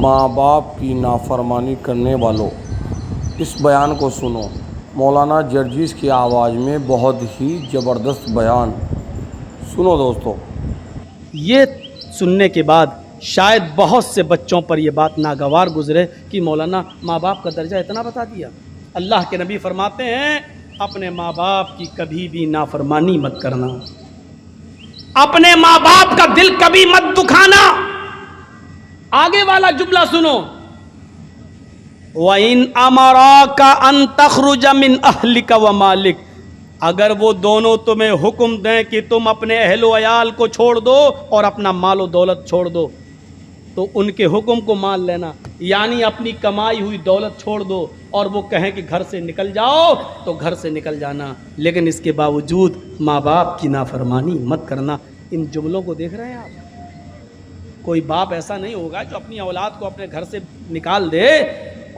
ماں باپ کی نافرمانی کرنے والوں، اس بیان کو سنو۔ مولانا جرجیس کی آواز میں بہت ہی زبردست بیان، سنو دوستو۔ یہ سننے کے بعد شاید بہت سے بچوں پر یہ بات ناگوار گزرے کہ مولانا ماں باپ کا درجہ اتنا بتا دیا۔ اللہ کے نبی فرماتے ہیں اپنے ماں باپ کی کبھی بھی نافرمانی مت کرنا، اپنے ماں باپ کا دل کبھی مت دکھانا۔ آگے والا جملہ سنو، وَإِنْ أَمَرَاكَ أَن تَخْرُجَ مِنْ أَهْلِكَ وَمَالِكَ، اگر وہ دونوں تمہیں حکم دیں کہ تم اپنے اہل و عیال کو چھوڑ دو اور اپنا مال و دولت چھوڑ دو، تو ان کے حکم کو مان لینا، یعنی اپنی کمائی ہوئی دولت چھوڑ دو، اور وہ کہیں کہ گھر سے نکل جاؤ تو گھر سے نکل جانا، لیکن اس کے باوجود ماں باپ کی نافرمانی مت کرنا۔ ان جملوں کو دیکھ رہے ہیں آپ؟ کوئی باپ ایسا نہیں ہوگا جو اپنی اولاد کو اپنے گھر سے نکال دے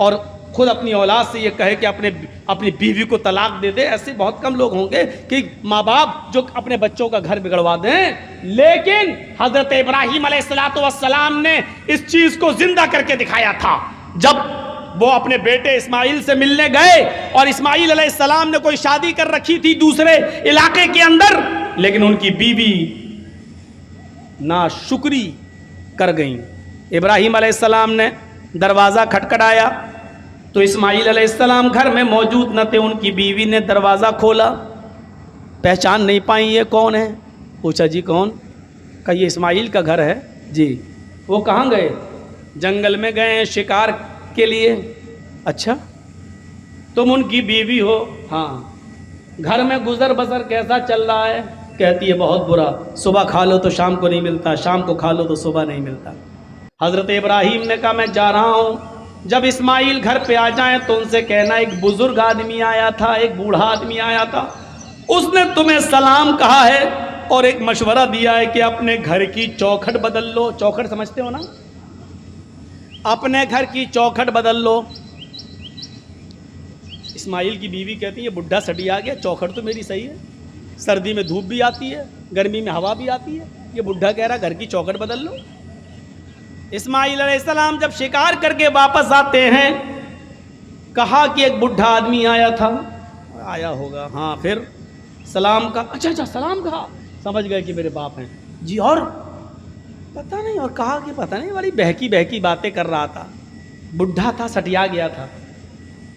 اور خود اپنی اولاد سے یہ کہے کہ اپنی بیوی کو طلاق دے دے۔ ایسے بہت کم لوگ ہوں گے کہ ماں باپ جو اپنے بچوں کا گھر بگڑوا دیں، لیکن حضرت ابراہیم علیہ السلام نے اس چیز کو زندہ کر کے دکھایا تھا۔ جب وہ اپنے بیٹے اسماعیل سے ملنے گئے اور اسماعیل علیہ السلام نے کوئی شادی کر رکھی تھی دوسرے علاقے کے اندر، لیکن ان کی بیوی ناشکری کر گئیں۔ ابراہیم علیہ السلام نے دروازہ کھٹکھٹایا تو اسماعیل علیہ السلام گھر میں موجود نہ تھے۔ ان کی بیوی نے دروازہ کھولا، پہچان نہیں پائیں یہ کون ہے؟ پوچھا جی کون؟ کہا یہ اسماعیل کا گھر ہے جی۔ وہ کہاں گئے؟ جنگل میں گئے ہیں شکار کے لیے۔ اچھا تم ان کی بیوی ہو؟ ہاں۔ گھر میں گزر بسر کیسا چل رہا ہے؟ کہتی ہے بہت برا، صبح کھا لو تو شام کو نہیں ملتا، شام کو کھا لو تو صبح نہیں ملتا۔ حضرت ابراہیم نے کہا میں جا رہا ہوں، جب اسماعیل گھر پہ آ جائیں تو ان سے کہنا ایک بزرگ آدمی آیا تھا، ایک بوڑھا آدمی آیا تھا، اس نے تمہیں سلام کہا ہے اور ایک مشورہ دیا ہے کہ اپنے گھر کی چوکھٹ بدل لو۔ چوکھٹ سمجھتے ہو نا؟ اپنے گھر کی چوکھٹ بدل لو۔ اسماعیل کی بیوی کہتی ہے یہ بڈھا سٹی آ گیا، چوکھٹ تو میری صحیح ہے، سردی میں دھوپ بھی آتی ہے، گرمی میں ہوا بھی آتی ہے، یہ بڈھا کہہ رہا گھر کی چوکھٹ بدل لو۔ اسماعیل علیہ السلام جب شکار کر کے واپس آتے ہیں، کہا کہ ایک بڈھا آدمی آیا تھا، آیا ہوگا ہاں، پھر سلام کا، اچھا سلام کہا، سمجھ گئے کہ میرے باپ ہیں جی، اور پتہ نہیں، اور کہا کہ پتہ نہیں والی بہکی باتیں کر رہا تھا، بڈھا تھا سٹیا گیا تھا۔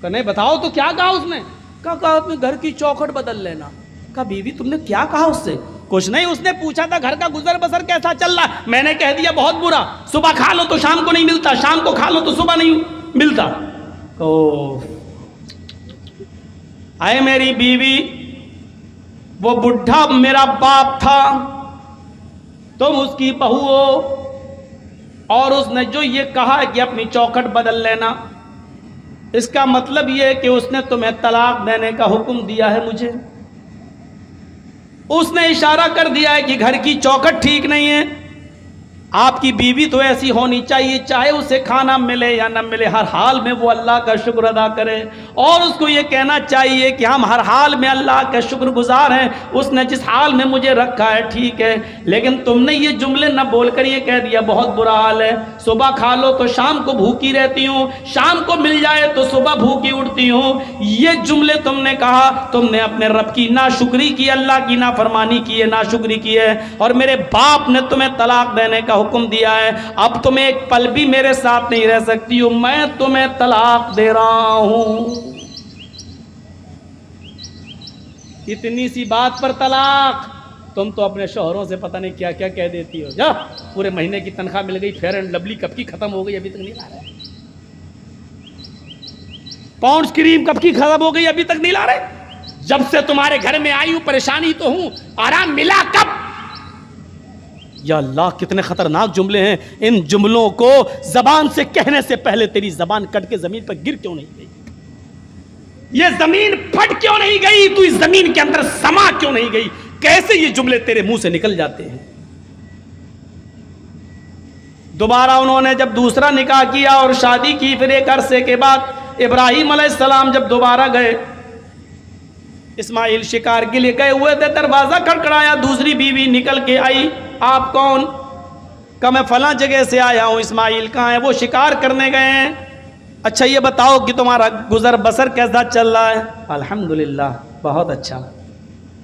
کہ نہیں بتاؤ تو کیا کہا اس نے؟ کہا اپنے گھر کی چوکھٹ بدل لینا۔ کہا بیوی تم نے کیا کہا اس سے؟ کچھ نہیں، اس نے پوچھا تھا گھر کا گزر بسر کیسا چل رہا، میں نے کہہ دیا بہت برا، صبح کھا لو تو شام کو نہیں ملتا، شام کو کھا لو تو صبح نہیں ملتا۔ اے میری بیوی، وہ بڈھا میرا باپ تھا، تم اس کی بہو ہو، اور اس نے جو یہ کہا ہے کہ اپنی چوکھٹ بدل لینا، اس کا مطلب یہ ہے کہ اس نے تمہیں طلاق دینے کا حکم دیا ہے مجھے۔ اس نے اشارہ کر دیا ہے کہ گھر کی چوکھٹ ٹھیک نہیں ہے۔ آپ کی بیوی تو ایسی ہونی چاہیے، چاہے اسے کھانا ملے یا نہ ملے، ہر حال میں وہ اللہ کا شکر ادا کرے، اور اس کو یہ کہنا چاہیے کہ ہم ہر حال میں اللہ کا شکر گزار ہیں، اس نے جس حال میں مجھے رکھا ہے ٹھیک ہے۔ لیکن تم نے یہ جملے نہ بول کر یہ کہہ دیا بہت برا حال ہے، صبح کھا لو تو شام کو بھوکی رہتی ہوں، شام کو مل جائے تو صبح بھوکی اٹھتی ہوں، یہ جملے تم نے کہا، تم نے اپنے رب کی ناشکری کی، اللہ کی نافرمانی کی ہے، ناشکری کی ہے، اور میرے باپ نے تمہیں طلاق دینے کا حکم دیا ہے، اب تم ایک پل بھی میرے ساتھ نہیں رہ سکتی ہو، میں تمہیں طلاق دے رہا ہوں۔ اتنی سی بات پر طلاق! تم تو اپنے شوہروں سے پتہ نہیں کیا کیا کہہ دیتی ہو۔ جا، پورے مہینے کی تنخواہ مل گئی، فیئر اینڈ لولی کب کی ختم ہو گئی ابھی تک نہیں لا رہے، پاؤنڈز کریم کب کی ختم ہو گئی ابھی تک نہیں لا رہے، جب سے تمہارے گھر میں آئی ہوں پریشانی تو ہوں، آرام ملا کب؟ یا اللہ کتنے خطرناک جملے ہیں، ان جملوں کو زبان سے کہنے سے پہلے تیری زبان کٹ کے زمین پر گر کیوں نہیں گئی؟ یہ زمین پھٹ کیوں نہیں گئی؟ تو اس زمین کے اندر سما کیوں نہیں گئی؟ کیسے یہ جملے تیرے منہ سے نکل جاتے ہیں؟ دوبارہ انہوں نے جب دوسرا نکاح کیا اور شادی کی، پھر ایک عرصے کے بعد ابراہیم علیہ السلام جب دوبارہ گئے، اسماعیل شکار کے لیے گئے ہوئے تھے، دروازہ کھڑکھڑایا، دوسری بیوی نکل کے آئی، آپ کون؟ کہا میں فلاں جگہ سے آیا ہوں. اسماعیل کہاں ہے؟ وہ شکار کرنے گئے ہیں. اچھا یہ بتاؤ کہ تمہارا گزر بسر کیسا چل رہا ہے؟ الحمدللہ بہت اچھا.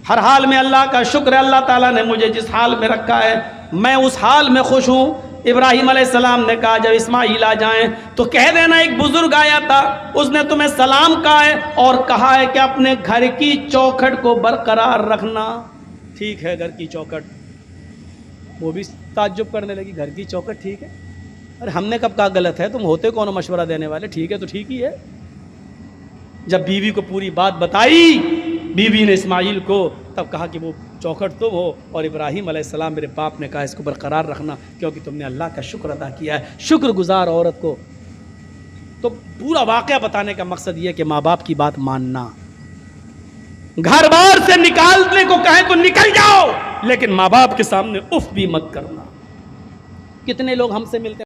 ہر حال میں اللہ کا شکر ہے, اللہ تعالیٰ نے مجھے جس حال میں رکھا ہے میں اس حال میں خوش ہوں. ابراہیم علیہ السلام نے کہا جب اسماعیل آ جائیں تو کہہ دینا ایک بزرگ آیا تھا, اس نے تمہیں سلام کہا ہے اور کہا ہے کہ اپنے گھر کی چوکھٹ کو برقرار رکھنا. ٹھیک ہے گھر کی چوکھٹ. وہ بھی تعجب کرنے لگی, گھر کی چوکھٹ ٹھیک ہے؟ ارے ہم نے کب کہا غلط ہے؟ تم ہوتے کون مشورہ دینے والے؟ ٹھیک ہے تو ٹھیک ہی ہے. جب بیوی کو پوری بات بتائی بیوی نے اسماعیل کو, تب کہا کہ وہ چوکھٹ تم ہو اور ابراہیم علیہ السلام میرے باپ نے کہا اس کو برقرار رکھنا کیونکہ تم نے اللہ کا شکر ادا کیا ہے. شکر گزار عورت کو. تو پورا واقعہ بتانے کا مقصد یہ کہ ماں باپ کی بات ماننا. گھر بار سے نکالنے کو کہیں تو نکل جاؤ, لیکن ماں باپ کے سامنے اف بھی مت کرنا. کتنے لوگ ہم سے ملتے ہیں